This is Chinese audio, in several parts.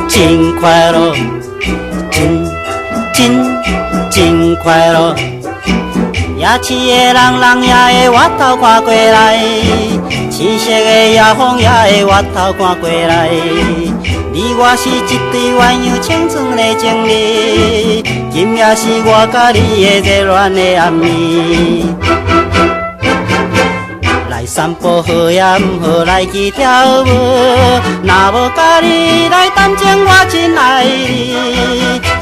真快乐，真快乐。夜市的人人也会外头看过来，青色的夜风也会外头看过来。你我是一对鸳鸯青春的情侣，今夜是我甲你的热恋的暗暝。来散步好也毋好来去跳舞，若无甲你来谈情我真爱你。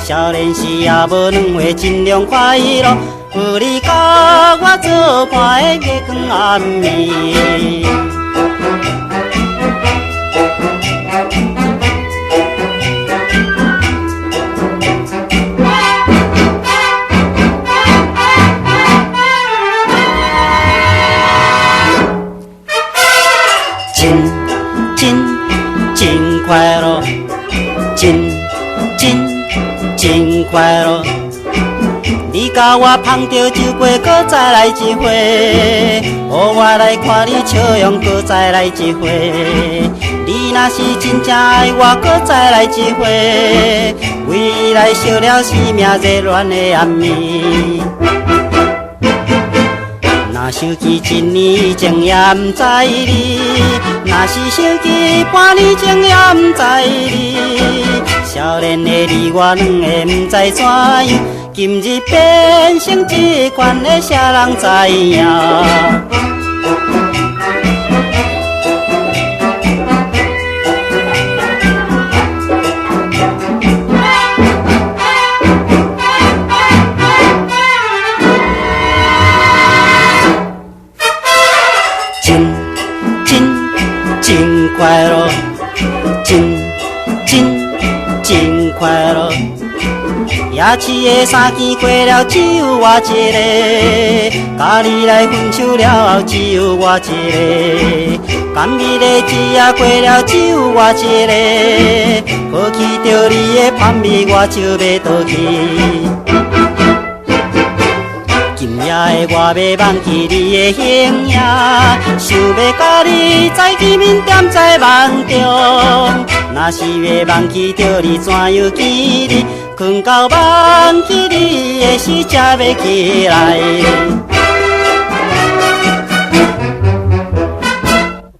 少年时也无两岁真凉快乐，有你甲我作伴的月光暗暝。真快乐，真快乐。你甲我捧着酒杯，搁再来一回，互我来看你笑容，搁再来一回。你若是真正爱我，搁再来一回，未来烧了生命热恋的暗暝。若想起一年前也毋知你，若是想起半年前也毋知你。少年的你我两个毋知怎样，今日变成这款的，啥人知影？真快乐，真快乐。夜市的三更过了，只有我一个，甲你来分手了后，只有我一个。甘美的一夜过了，只有我一个，抱起着你的香味，我就要倒去。今夜的我要忘记你的形影，想要甲你再见面，踮在梦中。若是要忘记着你，怎样记你？困到忘记你的时，才要起来。